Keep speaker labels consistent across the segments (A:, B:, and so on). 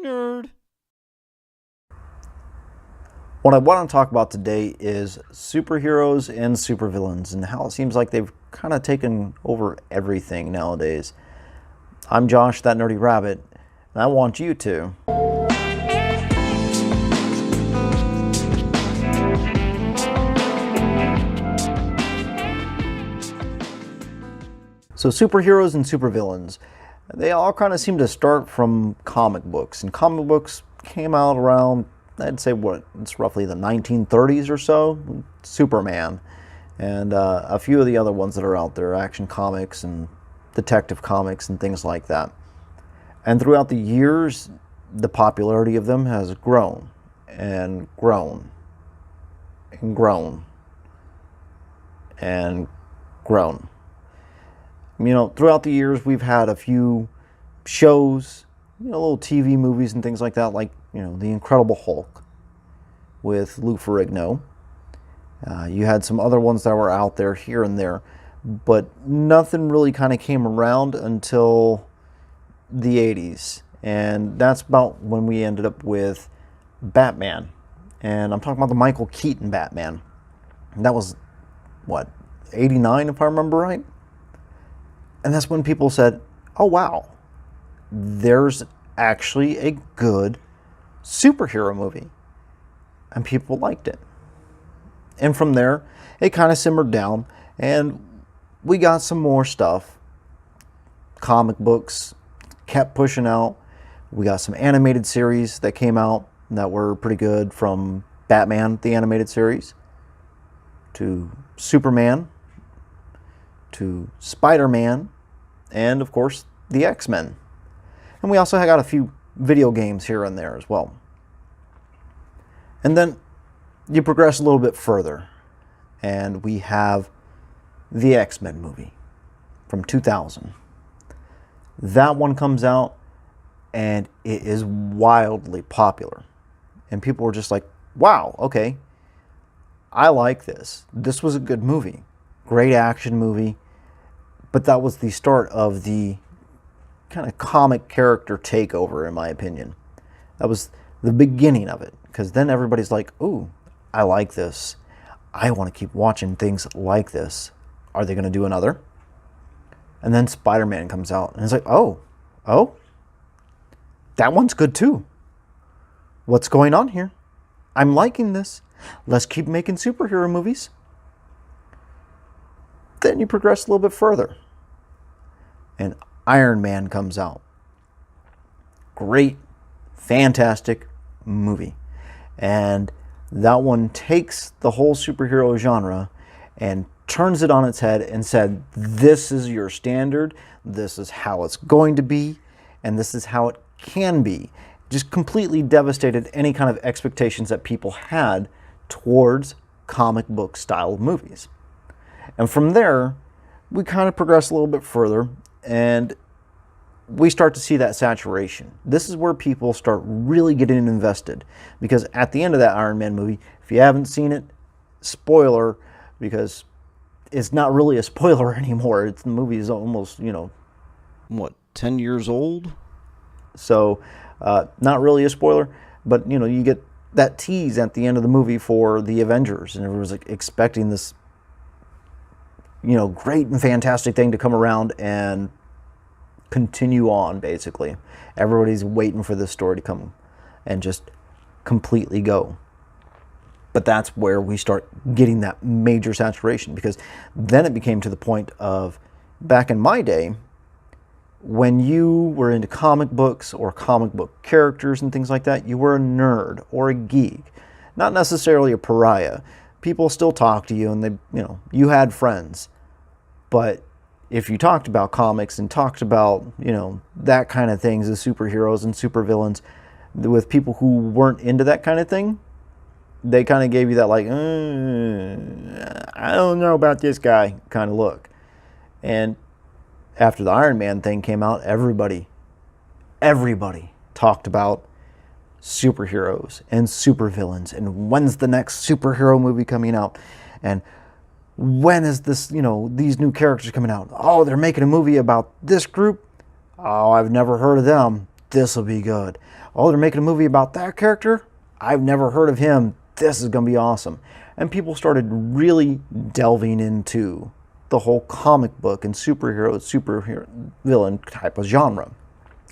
A: Nerd. What I want to talk about today is superheroes and supervillains and how it seems like they've kind of taken over everything nowadays. I'm Josh, that nerdy rabbit, and I want you to. So superheroes and supervillains, they all kind of seem to start from comic books. And comic books came out around, I'd say, it's roughly the 1930s or so. Superman and a few of the other ones that are out there, Action Comics and Detective Comics and things like that. And throughout the years, the popularity of them has grown and grown and grown and grown. You know, throughout the years, we've had a few shows, little TV movies and things like that, like, The Incredible Hulk with Lou Ferrigno. You had some other ones that were out there here and there, but nothing really kind of came around until the 80s. And that's about when we ended up with Batman. And I'm talking about the Michael Keaton Batman. And that was, 89 if I remember right? And that's when people said, oh wow, there's actually a good superhero movie. And people liked it. And from there, it kind of simmered down, and we got some more stuff. Comic books kept pushing out. We got some animated series that came out that were pretty good, from Batman, the animated series, to Superman, to Spider-Man, and of course the X-Men. And we also got a few video games here and there as well. And then you progress a little bit further, and we have the X-Men movie from 2000. That one comes out, and it is wildly popular. And people were just like, wow, okay, I like this. This was a good movie. Great action movie. But that was the start of the kind of comic character takeover, in my opinion. That was the beginning of it. Because then everybody's like, ooh, I like this. I want to keep watching things like this. Are they going to do another? And then Spider-Man comes out. And it's like, oh, that one's good too. What's going on here? I'm liking this. Let's keep making superhero movies. Then you progress a little bit further, and Iron Man comes out. Great, fantastic movie. And that one takes the whole superhero genre and turns it on its head and said, this is your standard, this is how it's going to be, and this is how it can be. Just completely devastated any kind of expectations that people had towards comic book style movies. And from there, we kind of progress a little bit further, and we start to see that saturation. This is where people start really getting invested, because at the end of that Iron Man movie, if you haven't seen it, spoiler, because it's not really a spoiler anymore. The movie is almost, 10 years old? So, not really a spoiler, but, you get that tease at the end of the movie for the Avengers, and everyone's like expecting this great and fantastic thing to come around and continue on, basically. Everybody's waiting for this story to come and just completely go. But that's where we start getting that major saturation, because then it became to the point of, back in my day, when you were into comic books or comic book characters and things like that, you were a nerd or a geek, not necessarily a pariah. People still talk to you, and they, you had friends. But if you talked about comics and talked about, that kind of things, the superheroes and supervillains, with people who weren't into that kind of thing, they kind of gave you that, like, I don't know about this guy kind of look. And after the Iron Man thing came out, everybody talked about superheroes and supervillains, and when's the next superhero movie coming out, and when is this, these new characters coming out? Oh, they're making a movie about this group. Oh, I've never heard of them. this will be good. Oh, they're making a movie about that character? I've never heard of him. This is going to be awesome. And people started really delving into the whole comic book and superhero villain type of genre.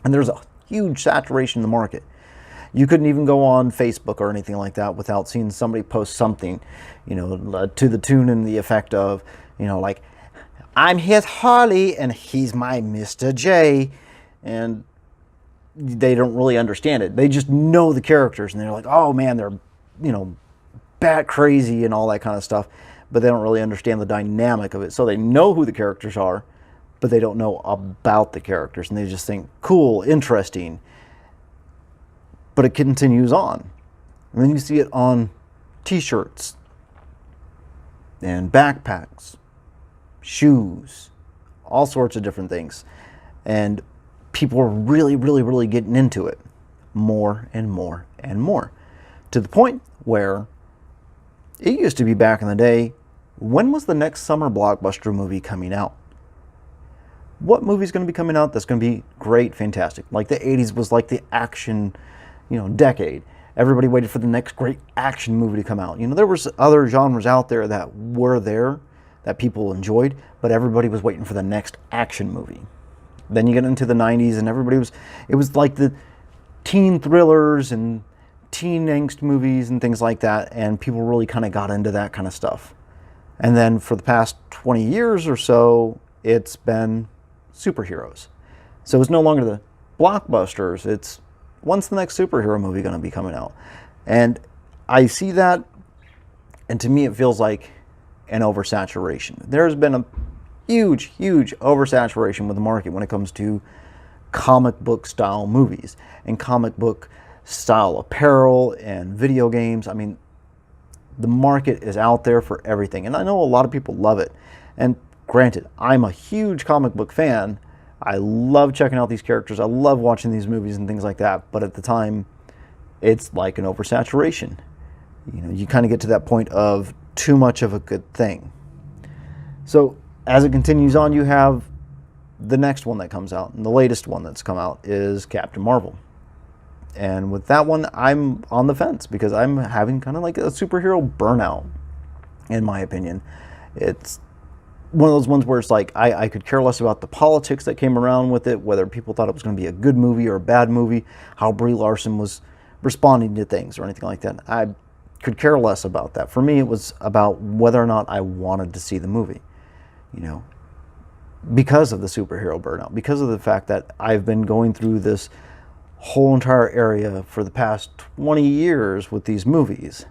A: And there's a huge saturation in the market. You couldn't even go on Facebook or anything like that without seeing somebody post something, to the tune and the effect of, like, I'm his Harley and he's my Mr. J. And they don't really understand it. They just know the characters and they're like, oh man, they're, bat crazy and all that kind of stuff. But they don't really understand the dynamic of it. So they know who the characters are, but they don't know about the characters. And they just think, cool, interesting. But it continues on. And then you see it on t-shirts and backpacks, shoes, all sorts of different things. And people are really, really, really getting into it more and more and more. To the point where it used to be back in the day, when was the next summer blockbuster movie coming out? What movie is going to be coming out that's going to be great, fantastic? Like the 80s was like the action, decade. Everybody waited for the next great action movie to come out. There was other genres out there that were there that people enjoyed, but everybody was waiting for the next action movie. Then you get into the 90s and it was like the teen thrillers and teen angst movies and things like that, and people really kind of got into that kind of stuff. And then for the past 20 years or so, it's been superheroes. So it's no longer the blockbusters, it's when's the next superhero movie going to be coming out? And I see that, and to me it feels like an oversaturation. There's been a huge, huge oversaturation with the market when it comes to comic book style movies and comic book style apparel and video games. I mean, the market is out there for everything. And I know a lot of people love it. And granted, I'm a huge comic book fan. I love checking out these characters. I love watching these movies and things like that. But at the time, it's like an oversaturation. You kind of get to that point of too much of a good thing. So as it continues on, you have the next one that comes out. And the latest one that's come out is Captain Marvel. And with that one, I'm on the fence because I'm having kind of like a superhero burnout, in my opinion. It's one of those ones where it's like I could care less about the politics that came around with it, whether people thought it was going to be a good movie or a bad movie, how Brie Larson was responding to things or anything like that. I could care less about that. For me, it was about whether or not I wanted to see the movie, because of the superhero burnout, because of the fact that I've been going through this whole entire area for the past 20 years with these movies.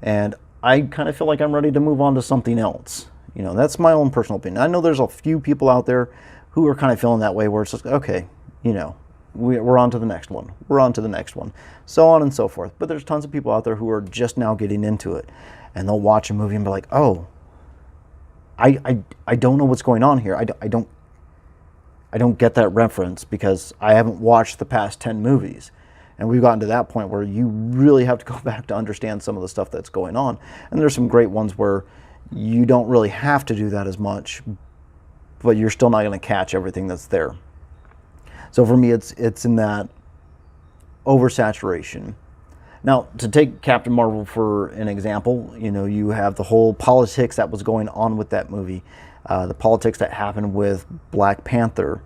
A: And I kind of feel like I'm ready to move on to something else. That's my own personal opinion. I know there's a few people out there who are kind of feeling that way where it's like, okay, we're on to the next one. We're on to the next one. So on and so forth. But there's tons of people out there who are just now getting into it. And they'll watch a movie and be like, oh, I don't know what's going on here. I don't get that reference because I haven't watched the past 10 movies. And we've gotten to that point where you really have to go back to understand some of the stuff that's going on. And there's some great ones where you don't really have to do that as much, but you're still not going to catch everything that's there. So for me, it's in that oversaturation. Now, to take Captain Marvel for an example, you have the whole politics that was going on with that movie. The politics that happened with Black Panther,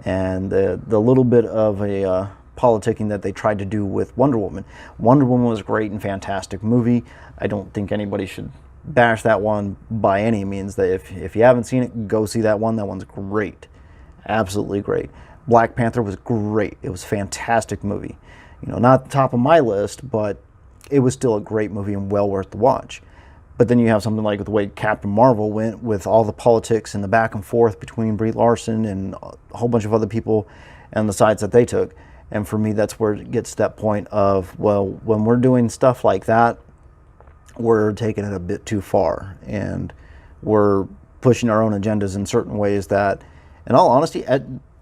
A: and the little bit of a politicking that they tried to do with Wonder Woman. Wonder Woman was a great and fantastic movie. I don't think anybody should bash that one by any means. That if you haven't seen it, go see that one. That one's great, absolutely great. Black Panther was great. It was a fantastic movie. Not the top of my list, but it was still a great movie and well worth the watch. But then you have something like the way Captain Marvel went with all the politics and the back and forth between Brie Larson and a whole bunch of other people and the sides that they took. And for me, that's where it gets to that point of, well, when we're doing stuff like that, we're taking it a bit too far. And we're pushing our own agendas in certain ways that, in all honesty,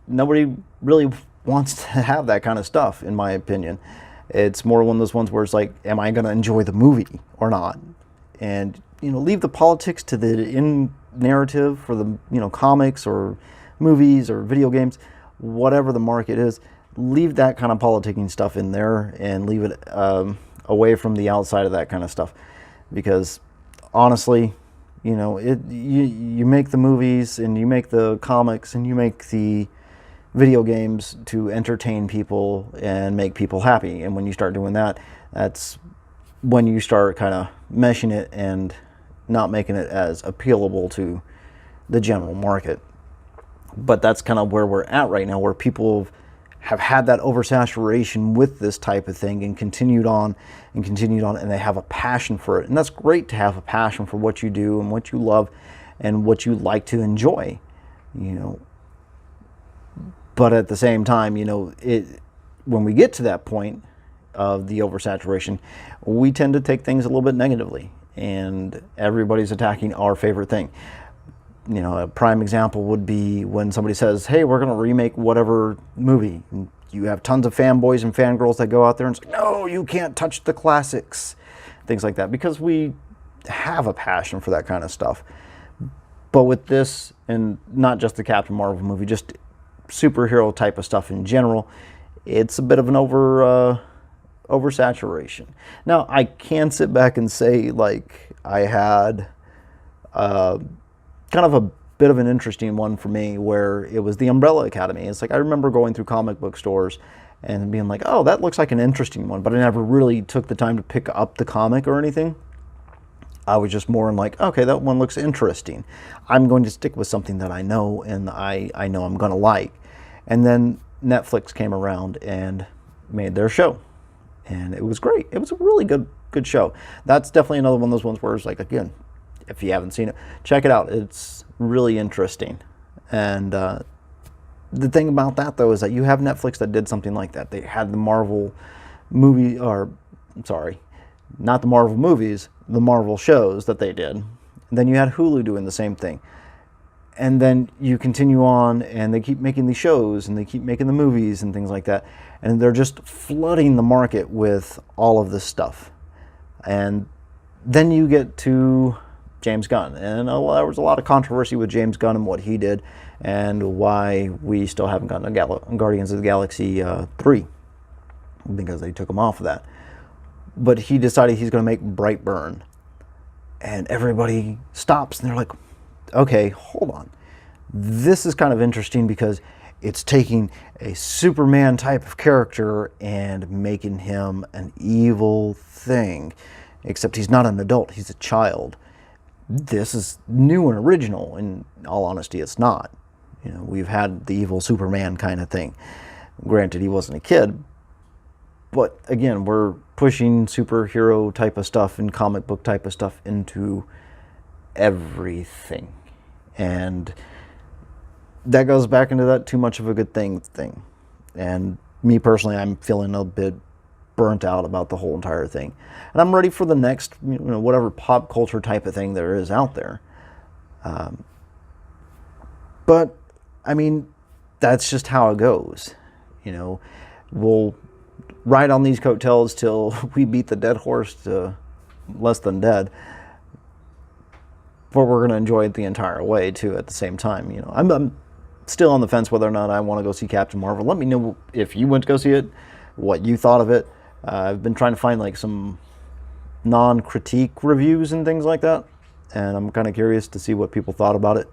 A: nobody really wants to have that kind of stuff, in my opinion. It's more one of those ones where it's like, am I going to enjoy the movie or not? And, leave the politics to the in narrative for the, comics or movies or video games, whatever the market is. leave that kind of politicking stuff in there and leave it away from the outside of that kind of stuff, because honestly, you know, you make the movies and you make the comics and you make the video games to entertain people and make people happy. And when you start doing that, that's when you start kind of meshing it and not making it as appealable to the general market. But that's kind of where we're at right now, where people have had that oversaturation with this type of thing and continued on, and they have a passion for it. And that's great to have a passion for what you do and what you love and what you like to enjoy, you know. But at the same time, you know, when we get to that point of the oversaturation, we tend to take things a little bit negatively, and everybody's attacking our favorite thing. You know, a prime example would be when somebody says, hey, we're going to remake whatever movie. And you have tons of fanboys and fangirls that go out there and say, no, you can't touch the classics. Things like that, because we have a passion for that kind of stuff. But with this, and not just the Captain Marvel movie, just superhero type of stuff in general, it's a bit of an oversaturation. Now, I can sit back and say, like, I had kind of a bit of an interesting one for me, where it was the Umbrella Academy. It's like, I remember going through comic book stores and being like, oh, that looks like an interesting one, but I never really took the time to pick up the comic or anything. I was just more in like, okay, that one looks interesting. I'm going to stick with something that I know and I know I'm going to like. And then Netflix came around and made their show, and it was great. It was a really good show. That's definitely another one of those ones where it's like, again, if you haven't seen it, check it out. It's really interesting. And the thing about that, though, is that you have Netflix that did something like that. They had the Marvel movie, or sorry, not the Marvel movies, the Marvel shows that they did. And then you had Hulu doing the same thing. And then you continue on, and they keep making the shows, and they keep making the movies and things like that. And they're just flooding the market with all of this stuff. And then you get to James Gunn. And there was a lot of controversy with James Gunn and what he did, and why we still haven't gotten a Guardians of the Galaxy 3, because they took him off of that. But he decided he's going to make Brightburn. And everybody stops, and they're like, okay, hold on. This is kind of interesting, because it's taking a Superman type of character and making him an evil thing. Except he's not an adult, he's a child. This is new and original. In all honesty, it's not. You know, we've had the evil Superman kind of thing. Granted, he wasn't a kid, but again, we're pushing superhero type of stuff and comic book type of stuff into everything. And that goes back into that too much of a good thing. And me personally, I'm feeling a bit burnt out about the whole entire thing. And I'm ready for the next, you know, whatever pop culture type of thing there is out there. But, I mean, that's just how it goes. You know, we'll ride on these coattails till we beat the dead horse to less than dead. But we're going to enjoy it the entire way, too, at the same time. You know, I'm still on the fence whether or not I want to go see Captain Marvel. Let me know if you went to go see it, what you thought of it. I've been trying to find like some non-critique reviews and things like that, and I'm kind of curious to see what people thought about it,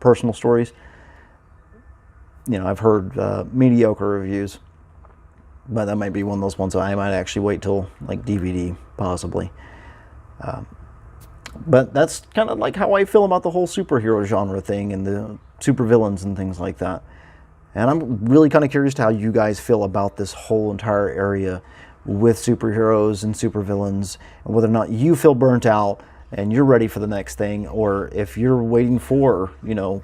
A: personal stories. You know, I've heard mediocre reviews, but that might be one of those ones that I might actually wait till like DVD, possibly. But that's kind of like how I feel about the whole superhero genre thing and the supervillains and things like that. And I'm really kind of curious to how you guys feel about this whole entire area with superheroes and supervillains, and whether or not you feel burnt out and you're ready for the next thing, or if you're waiting for, you know,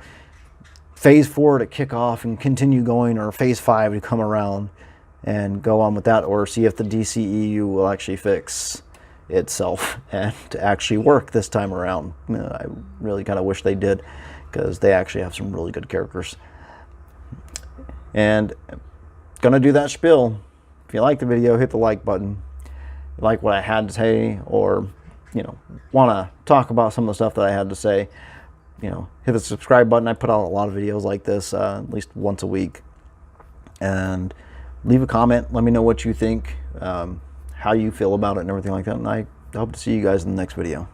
A: Phase 4 to kick off and continue going, or Phase 5 to come around and go on with that, or see if the DCEU will actually fix itself and to actually work this time around. I really kind of wish they did, because they actually have some really good characters. And gonna do that spiel. If you like the video, hit the like button. If you like what I had to say, or, you know, want to talk about some of the stuff that I had to say, you know, hit the subscribe button. I put out a lot of videos like this, at least once a week. And leave a comment. Let me know what you think, how you feel about it and everything like that. And I hope to see you guys in the next video.